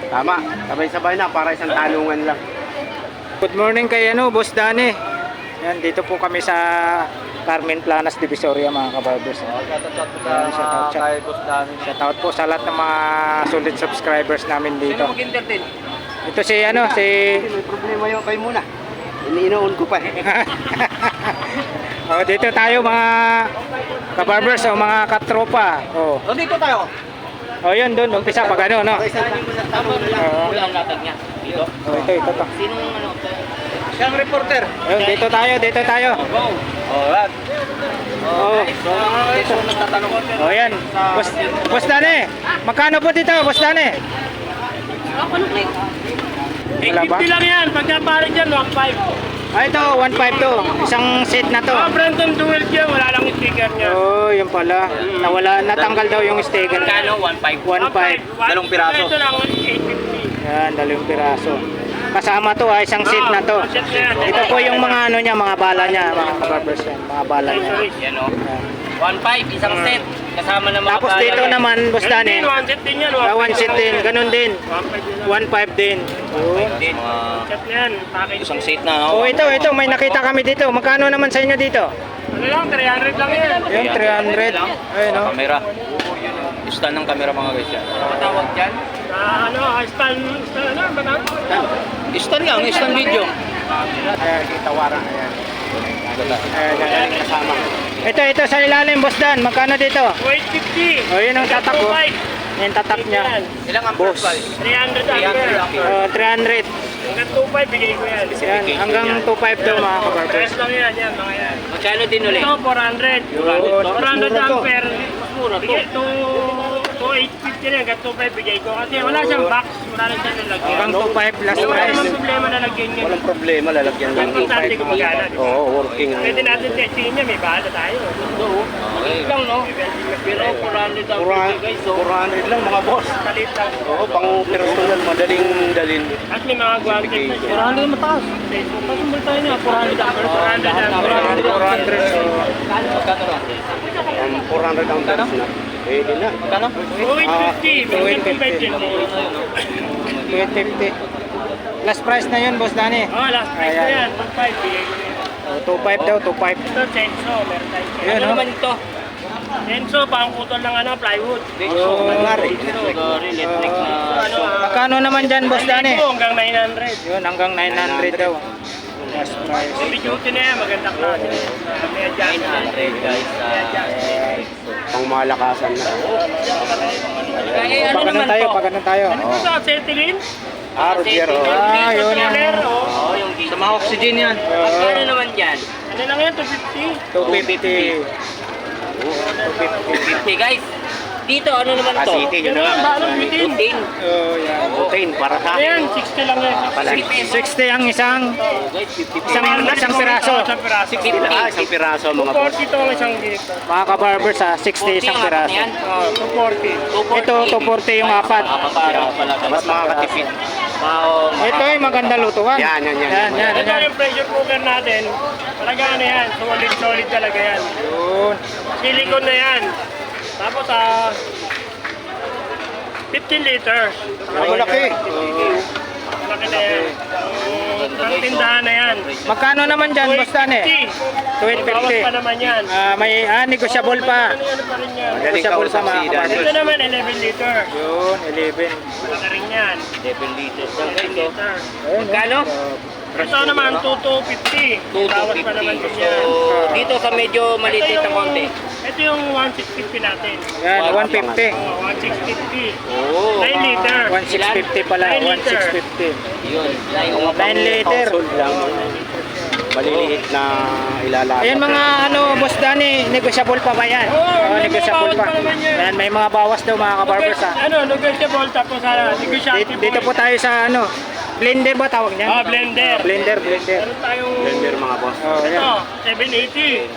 Tama, sabay-sabay na para isang tanungan lang. Good morning kay Boss Danny. Yan, dito po kami sa Carmen Planas, Divisoria mga kabarbers. Shoutout po sa lahat ng mga solid subscribers namin dito. Sino mag-entertain? Ito si May problema yung kayo muna. Iniinoon ko pa. dito tayo mga kabarbers o mga katropa. Dito tayo. Yun doon, umpisa pag no. Wala ang latag niya. Dito. Ito to. Sinong Siyang reporter. Ayun, dito tayo. Go. Alright. So mga guys, so nagtatanong ko. Yan. Boss Danny, magkano po dito, Boss Danny? Wala ba? 850 lang yan. Pagka pare dyan, 1.5. Ito, 1.5 to. Isang set na to. Brandon Duel dyan, wala lang yung sticker niya. Yun pala. Natanggal daw yung sticker. Kano? 1.5. 1.5. Dalawang piraso. Ito lang, 850. Yan, 2 piraso. Kasama to, isang set na to. Set na yan. Ito po yung mga ano niya, mga bala niya, mga kabarbers yan, mga bala niya. Yan o. 1.5, isang set. Kasama ng mga Tapos dito naman, Boss Danny, One set din yan. 1 set din, ganun din. 1.5 din. din. Set na yan. Package. Isang set na. No? Ito, may nakita kami dito. Magkano naman sa inyo dito? Ano lang, 300 lang yan. Yung 300. Ayun, no? Kamera. Stand ng kamera mga guys yan. Matawag dyan? Stand, ano, batang? Stand lang, stand video. Ayan, itawaran. Ayan. Ayan, kasama. Ito sa ilalim, Boss Dan. Magkano dito? 850. Yun ang tatak ko. 2.5. Yung tatak niya. Ilang ang Boss. 300 ampere. 300. Hanggang 2.5 bigay ko yan. Yan, hanggang 2.5 daw mga kabarbers. Press lang yan, mga yan. Magkano din ulit? Ito, 400. 400 Mura to. ampere. Mura to. Bigay ito, 850 na hanggang 2.5 bigay ko. Kasi wala siyang box, wala rin siya nalagyan. Hanggang 2.5 last Wala price. naman problema na lagyan niya. Walang problema, lalagyan lang. Ang importante gumagana, di ba? Oo, working. Pwede natin testingin niya, may bahala tayo. Okay lang no? Pero 400 ang guys. So, 400 lang mga boss. Kalit lang. Oo, pang personal, madaling dalhin. At may mga guantes na siya. 400 mataas. Tapos mo tayo na, 400 ampere. 400 ang dals na. Pwede na. Magkano? 250. Hanggang 2.5 din. 250. Last price na yun, Boss Danny. Last price na yan. 2.5 bigay ko yan. 2.5 daw, 2.5. Ito, Chenso. Meron tayo. Ayun, Ano no? naman ito? Chenso, pang putol ng plywood. Electric na. Magkano naman dyan, Boss Danny? Ito, hanggang 900. Yun, hanggang 900 daw. Last price. Heavy duty na yan. Maganda klase. May adjustment. 900 guys. Pang malakasan na. Ano naman to? Pag ano tayo. Ano ito sa acetylene? Roger, Yun yung Oh, yung sa mga oxygen yan. Magkano naman dyan? Ano lang yan? 250. 250. 50 guys. Dito ano naman to? City, yun Ano na yan? lang. Balong bitin. 15. Yan. Butane, para sa Ano yan? 60 lang yan. 60 ang isang Guys, 50 isang piraso. Isang piraso. isang piraso mga boss. 240 ito ang isang dito. Mga kabarbers 60 isang piraso. Yan. 240. Ito 240 yung apat. Mas makakatipid. Ito ay maganda lutuan. Yan. Ito yung pressure cooker natin. Talaga ano yan. Solid talaga yan. Yun. Silicone na yan. Tapos 15 liters. Malaki. Malaki na yan. Ang tindahan na yan. Magkano naman dyan, Boss Danny? 250. Bawas pa 250. naman yan. May negotiable pa. Ano pa rin yan. Madaling Negotiable pa mga kausap Ito kabarbers. naman 11 liters. Yun, 11. Malaki rin yan. 7 liters lang 11 guys. oh. liters. Magkano? Ito naman 2250. Bawas pa naman din 250. yan. So, dito sa medyo maliit na konti. Ito yung 1650 natin. Yan, 150. 1650. Oh. 9 liter. 1650 pala, 1650. Yun. 9 liter. Household lang. Maliliit na ilalagay. Ayan mga Boss Danny, negotiable pa ba yan? May Negotiable mga bawas pa naman yan. Yan, may mga bawas daw mga kabarbers Negotiable tapos negotiable. Dito po tayo sa blender ba tawag niyan? Blender. Blender. Meron tayong Blender mga boss. Ayan. ito, 780.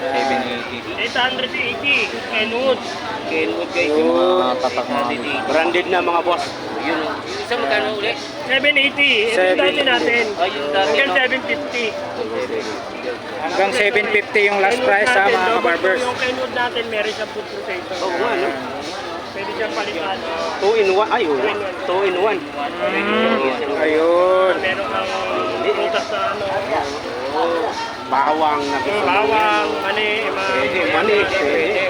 780. 880. Kenwood. Kenwood guys. Yung mga tatak na dito. Branded na mga boss. Yun o. Isa magkano ulit? 780. Ito yung dati natin. Ayun dati Hanggang no? 750. Hanggang 750 yung last price sa mga kabarbers. Yung Kenwood natin meron siyang food rotation. Oo nga, no? Pwede siyang palitan. 2 in 1. Ay, 2 in 1. Ayun. Meron kang prutas na ano. Bawang na gusto mo. Bawang, mani, Pwede, mani. Pwede.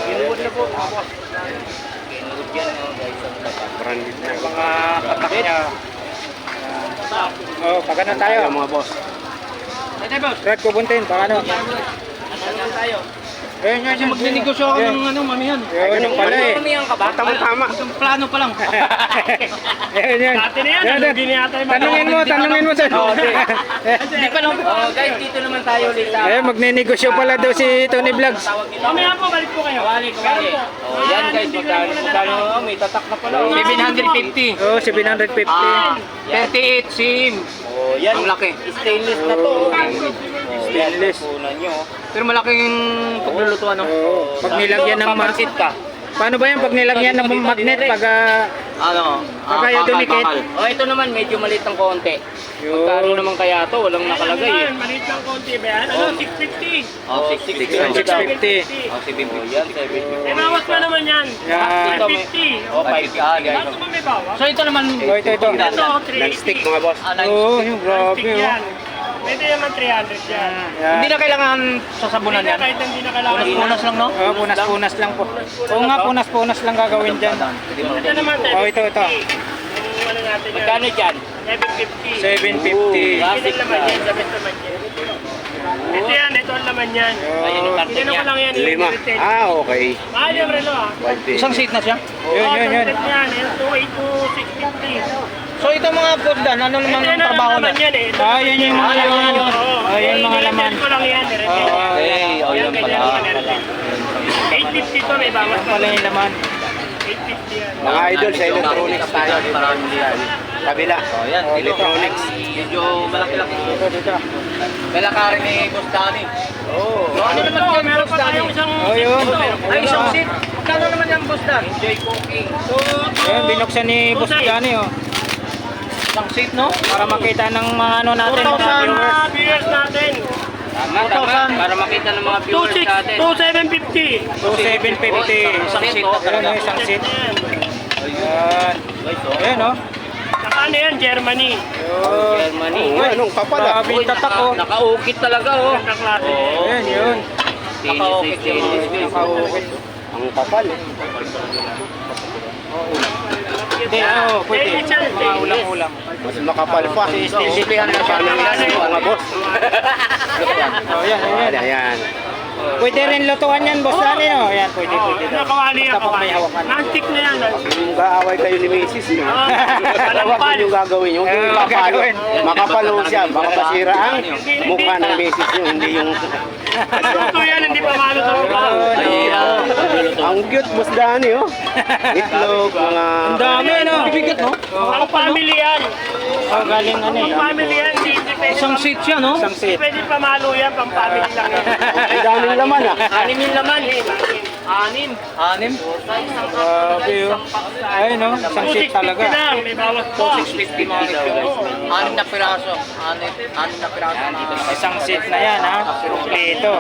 Ginuwad na po. Branded na. Mga patak niya. Oh, pag ano tayo? Ayan, mga boss. Red kubuntin, pag ano? Ayun, yun, yun. Magnenegosyo ako ng ano, mamihan. Yun, yung pala eh. Mamihan ka ba? Tama. Plano pa lang. Yun, yun. Dati na yan, Yun, yun. hindi na yata yung Tanungin mo doon. Hindi pa lang. Oh, guys, dito naman tayo ulit. Eh, magnenegosyo pala daw si Tony Vlogs. Mamaya po, balik po kayo. Kawali. Oh, yan guys, magkano, may tatak na pala. 750. Oh, 750. 38 sim. Oh, yan. Ang laki. Stainless na to. Stainless. Punan nyo. Pero malaking paglulutuan ng... Oo. Pag nilagyan ng papansit ka. Paano ba yung pag nilagyan ng magnet pag Ano? Pag ayaw dumikit? Oh, ito naman medyo maliit ng konti. Yun. Magkano naman kaya to? Walang nakalagay eh. Maliit lang konti ba yan? Ano, 650. Oh, 660. 650. Oh, 750. Yan, 750. May bawas pa naman yan. Yan. 550. Oh, 550. Ba't ba may bawas? So ito naman... Oh, ito. Ito, Non-stick 380. mga boss. Oo, yung grabe. Stick Oh. yan. Pwede naman 300 yan. Yan. Hindi na kailangan sasabunan Hindi na yan. kahit hindi na kailangan. Punas lang, no? Oh, punas-punas lang po. Oo nga, punas-punas lang gagawin dyan. Ito naman, 750. Oh, ito. Yung ano natin yan. Magkano dyan? 750. 750. Hindi naman yan, sabit naman yan. Ito yan, ito ang laman yan. Ayun yung Oh. karton Hindi niya. naman lang yan. 5. Ah, okay. Mahal yung relo ah. 150. Isang seat na siya? Yun. Yan, 282, 650. So ito mga purdan, ano naman Ito ang na trabaho laman na? yan eh. Ito Ah, naman yun yung mga laman. Oh, yun yung mga laman. ko lang yan. Oh, Eh, oh, yan pala. 850 to, may bawas Yan pala yung laman. 850 yan. Mga idol sa electronics tayo. Kabila. Oh, yan. Electronics. Medyo malaki-laki. Dito. Lalakarin ni Boss Danny. Oh. So ano naman yan, Meron Boss pa Danny? tayong isang... Oh, yun. Ay, isang seat. Magkano naman yan, Boss Dan? Enjoy cooking. So, Ayun, binuksan ni Boss Dani, oh. isang seat, no? Para makita ng mga ano natin, mga 2,000 viewers. mga viewers natin. Tama. Para makita ng mga viewers natin. 2,750. 2,750. Isang seat na Ayun, talaga. oh, isang seat. Ayan. Ayan. Ayan, oh. Saka ano yan, Germany. Ayun. Germany. Oh, anong kapal ah. Grabe yung tatak, oh. Nakaukit talaga, oh. Ganda klase. Oo. Ayan, yun. Nakaukit yung Nakaukit. Ang kapal eh. Hindi, oh, pwede. Mga ulam-ulam. Mas makapal pa. Sisipihan na siya. Mga boss. Oh, yan, yan. Ayan. Pwede rin lutuan yan, Boss Dani, no? Ayan, pwede daw. Nakawali Basta ako. pag may hawakan. Non-stick na yan. Kung mag-aaway kayo ni Macy's, no? Huwag Malampal. yung gagawin yung makapal. gagawin. Makapal ho siya. Baka masira ang mukha ng Macy's yun. Hindi yung... Luto yan, hindi pa malo sa mukha. Ang cute, Boss Danny, oh. Itlog, mga... Ang dami, no? Bibigat, no? Ang family yan. Oh, galing ano Ang eh. family yan, hindi pwede. Isang seat siya, no? Isang Hindi seat. pwede pamalo yan, pang family lang yan. Ang daming laman, ah. Anim yung laman. Anim. Anim? Grabe, oh. Ayun, no? Isang seat 2,650 talaga. lang, may bawas pa. 650 mga guys. Anim na piraso. Anim na piraso. Isang seat na yan, ha? Dito.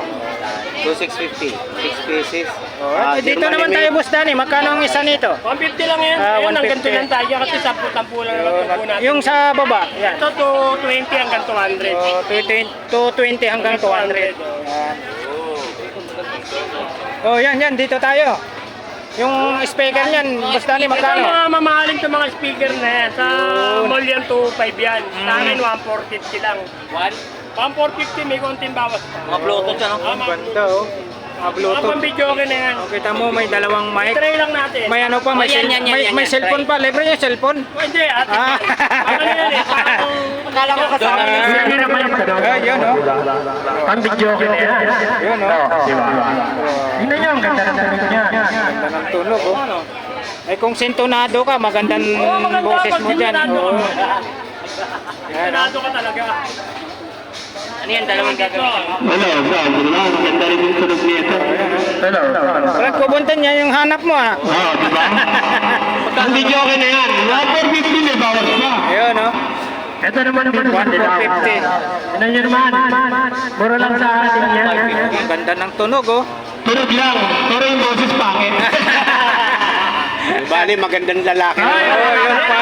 2,650. 6 pieces. Oh, dito naman tayo, Boss Dani. Magkano ang isa nito? 150 lang yan. Ah, Ayun, hanggang 150. doon lang tayo kasi 10 lang naman tubo natin. Yung sa baba, yan. Ito 220 hanggang 200. Oh, 220 hanggang 200. Yan. Oh, yan. Dito tayo. Yung speaker niyan, Boss Dani, Ito magkano? mga mamahaling to mga speaker na yan. Sa mall yan 2.5 yan. Sa amin 1,450 lang. 1,450 may konting bawas pa. Mga Bluetooth siya, no? Ang ganda, oh. Mga Mga Bluetooth. pambidyo okay na yan. Oh, kita mo, may dalawang mic. Try lang natin. May ano pa, may, Oh, yan, may cellphone pa. Libre yung cellphone. Oh, hindi, ate. Ah. Ano yan eh? Parang... Akala ko kasama yung Hindi naman yung kadol. Yun, oh. Pambidyo okay na yan. Yun, oh. Tingnan nyo, ang ganda ng tunog niya. Ganda ng tunog, oh. Eh kung sintonado ka, magandang maganda boses pag mo dyan. sintonado Oh. ka. Yan, oh. Sinado ka talaga. Ano yan, dalawang gagawin? Brad, kubuntan niya yung hanap mo, ah. Ang video okay na yan. 1,450 may bawas pa. Ayun, oh. Ito naman dito 150. Ano nyo naman? Muro lang sa atin yan. Ang ganda ng tunog, oh. Tunog lang. Pero yung boses pangit. Bali, magandang lalaki. Yun pa.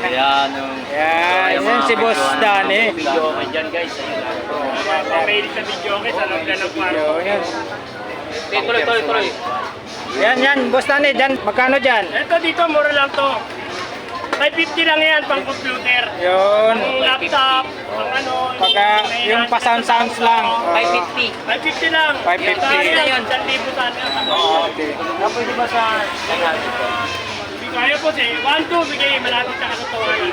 Ayan, yung... Yan si Boss Danny. Video okay dyan, guys. Pamahilig sa video okay sa loob na ng kwarto. Yun. Tuloy. Yan, Boss Danny, dyan, magkano dyan? Ito dito, mura lang to. 550 lang yan, pang computer. Yun. Pang laptop, pang ano. Pagka yung pa-sounds lang. 550. 550 lang. 550. Sana yan, 1,000 sana. Okay. Pwede ba sa... Hindi kaya po siya. 1,200 bigay, malapit sa katotohanan.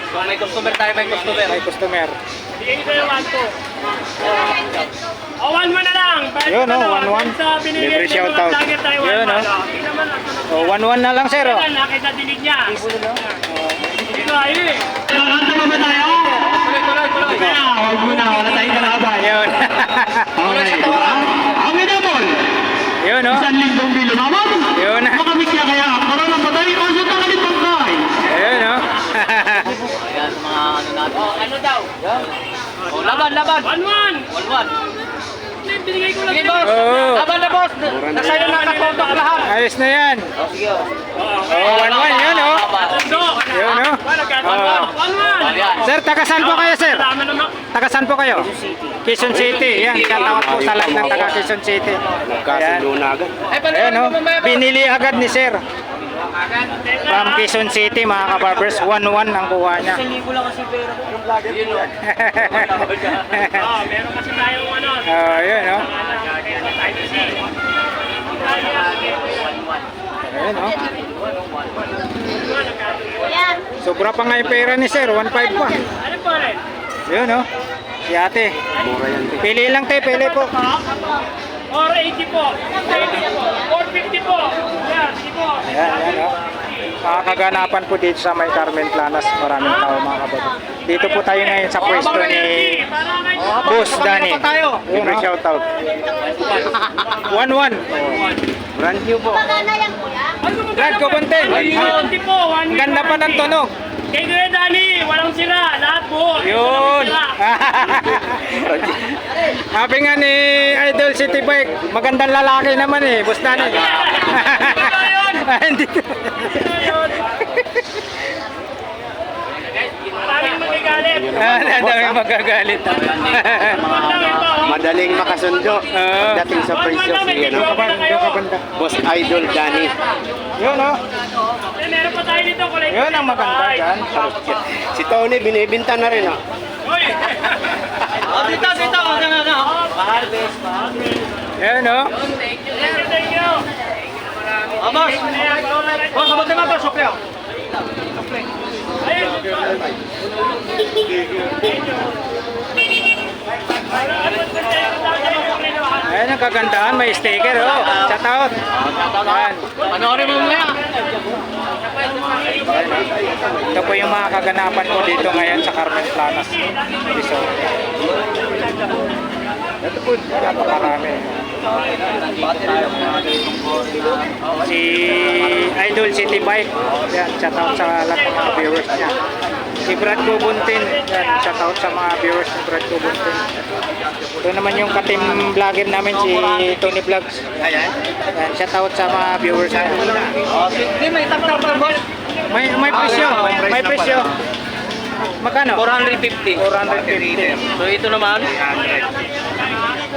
So, may customer tayo, may customer. May customer. Bigay ko yung 1,200. O, 1,100 na lang. Kahit Yun, ano, 1,100. Sa binigay Libre ng mga shoutout. vlogger tayo, Yun, 1,100. Hindi naman, nasa Oh, 1-1 na lang, sir. Oh. Kailan nakita dinig niya? Ito ayun eh. Huwag mo na, wala tayong kalaban. Yun. Ang inamol, Yun, oh. linggong bilumaman. Yun. Makamit niya kaya, karoon ang patay, o sa tangalit bangkay. Yun, oh. Ayan, sa mga ano natin. Oh, ano daw? Oh, laban. 1,100. 1-1. Binigay ko lang Sige, yun. boss. Oo. Laban na, boss. Nasa'yo na katutok lahat. Ayos na yan. Oh, sige. Oh, 1-1 yun, oh. Ando. Yun, oh. Oh. 1,100. Ayan. Sir, taga saan po kayo, sir? Tama naman. Taga saan po kayo? Quezon City. Yan, shoutout po sa lahat ng taga Quezon City. Nagkasundo na agad. Ayan, oh. Binili agad ni sir. From Quezon City, mga kabarbers. 1-1 ang kuha niya. Yun, oh. Meron kasi tayong ano. Oh, yun, oh. Ayan, oh. Sobra pa nga yung pera ni sir. 1.5 pa. Ano po rin? Yun, oh. Si ate. Mura yan. Pili lang tayo, pili po. Or 80 po. 450 po. Yan, sige po. Ayan, ayan, oh. Makakaganapan po dito sa May Carmen Planas. Maraming tao, mga kabarbers. Dito po tayo ngayon sa pwesto ni Boss Danny. Yun, oh. Shoutout. 1-1. Brand new po. Brad Cobonten. Ay, po. Ang ganda pa ng tunog. Kay Kuya Danny, walang sira. Lahat po. Yun. Walang sira. Sabi nga ni Idol City Bike, magandang lalaki naman eh, Boss Danny. Hindi. Maraming magagalit. Dami magagalit. Madaling makasundo. Pagdating sa presyo si ano, Boss Idol Danny. Yun, oh. Meron pa tayo dito. Yun ang maganda dyan. Si Tony, binibinta na rin. Oh. Uy! Oh, dito. Yun, oh. Thank you. Oh, boss. Boss, abot naman, boss. Okay, oh. Ayun. Ayan ang kagandahan, may sticker, oh. Shoutout. Ayan. Panoorin mo muna. Ito po yung mga kaganapan ko dito ngayon sa Carmen Planas. Divisoria. Ito po, napakarami. Si Idol City Bike, yan, shoutout sa lahat ng mga viewers niya. Si Brad Cobonten, yan, shoutout sa mga viewers ni Brad Cobonten. Ito naman yung katim vlogger namin, si Tony Vlogs. Yan, shoutout sa mga viewers niya. Hindi, may tap-tap pa, boss. May presyo, may presyo. Magkano? 450. 450. So, ito naman.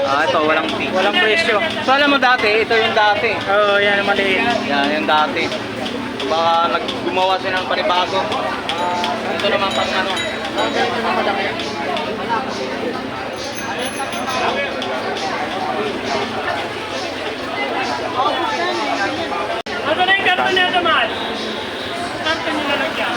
Ito, walang fee. Walang presyo. So, alam mo dati, ito yung dati. Oo, yan maliit. Yan, yung dati. Baka gumawa sila ng panibago. Ito naman pang ano. Ano na yung karton niya, Tomas? Karton niya lang dyan.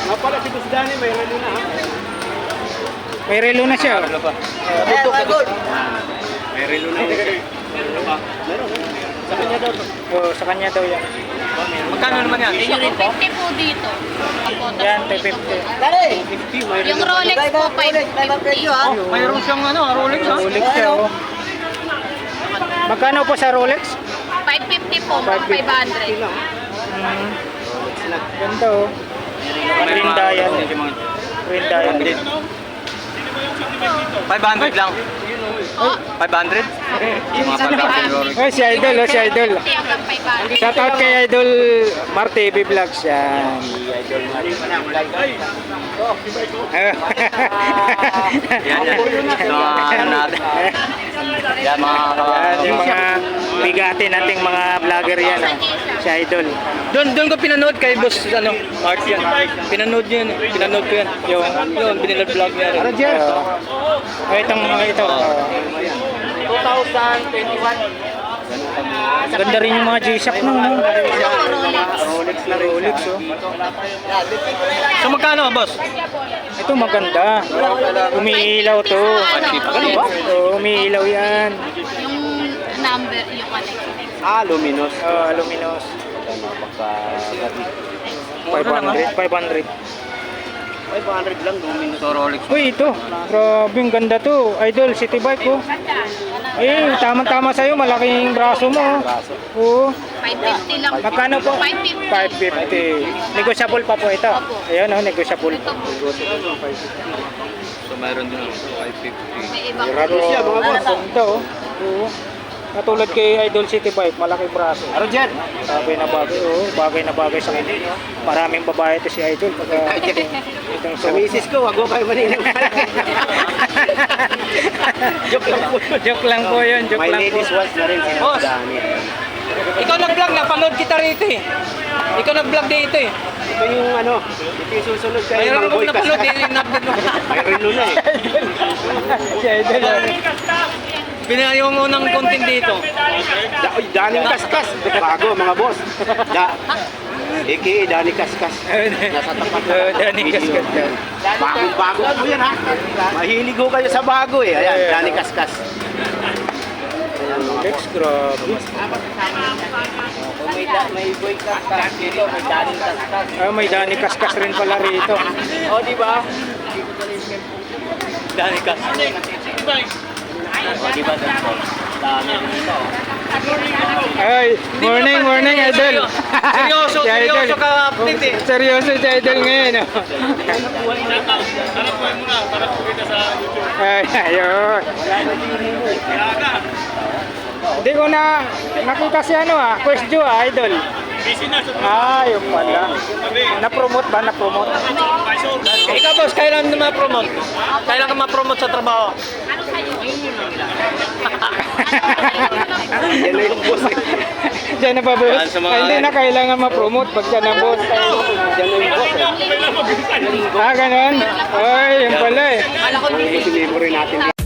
Nga pala si Boss Danny, may relo na ha. May relo na siya. May relo na. Sa kanya daw to. Oo, sa kanya daw yan. Magkano naman yan? 50 po dito. Opo, Yan, tapos 350. yung Rolex po, 550. Mayroon siyang ano, Rolex ha? Rolex siya, oh. Magkano po sa Rolex? 550 po, 500. Ganda, oh. Rinda yan. Rinda yan. 500 lang. 500? Yung mga pagkakas ni Rolex. Ay, si Idol, oh, si Idol. Hindi hanggang 500. Shout out kay Idol Mar TV Vlogs yan. Yan, yan. Ito mga natin. Yan, mga Yan, yung mga bigati nating mga vlogger yan. Oh. Si Idol. Doon ko pinanood kay boss, ano, Mark yan. Pinanood yun, pinanood ko yan. Yun, binilad vlog niya. Ano dyan? Itong mga ito. 2021. Ganda rin yung mga G-Shock no. No? Rolex. Rolex oh. So magkano, boss? Ito maganda. Umiilaw to. Oh, umiilaw yan. Yung number, yung collection. Ah, luminous. Oh, luminous. 500. 500 lang, luminous. So Rolex. Uy, ito. Grabe, ang ganda to. Idol, city bike oh. Eh, tama-tama sa'yo. Malaking braso mo. Oh. Oo. 550 lang. Magkano po? 550. 550. Negotiable pa po ito. Ayan oh, negotiable pa. So mayroon din 550. May ibang siya, mga boss. Ganda oh. Oo. Katulad kay Idol City Bike, malaking braso. Ano dyan? Bagay na bagay, oh. Bagay na bagay sa kanya. Maraming babae ito si Idol. Pag, itong Sa misis ko, wag mo kayo maninang. joke lang po. Joke lang po yun. Joke My lang po. ladies once na rin sila Boss. Dani. Ikaw nag-vlog, napanood kita rito eh. Ikaw nag-vlog dito eh. Ito yung ano, ito yung susunod kayo. Mayroon Mang akong Boy napanood Kaskas. eh, in-update mo. Mayroon nun na eh. Si Idol. oh. Pinaya yung unang content dito. Daning Kaskas. Bago mga boss. A.K.A. Dani Kaskas. Nasa tapat na. Oh, Dani Kaskas yan. Bago po yan ha. Mahilig ho kayo sa bago eh. Ayan, Dani Kaskas. Lex, grabe. May boy kaskas dito, may daning kaskas. Ah, may Dani Kaskas rin pala rito. O, di ba? Daning kaskas. O, di ba? Dami rin dito. Ay, morning, Idol. Seryoso, Si Idol. seryoso ka, update eh. Seryoso si Idol ngayon. Oh. Ay, ayun. Hindi ko na nakita si ano Quest Jo Idol. Ah, yun pala. Na-promote ba? Na-promote? Ikaw boss, kailan na ma-promote? Kailan ka ma-promote sa trabaho? Yan na yung boss eh. Diyan na ba, boss? Yan sa mga- Ay, hindi na kailangan ma-promote pag dyan na, boss. Yan na yung boss eh. Ah, ganun? Ay, yun pala eh. Sinimo rin natin.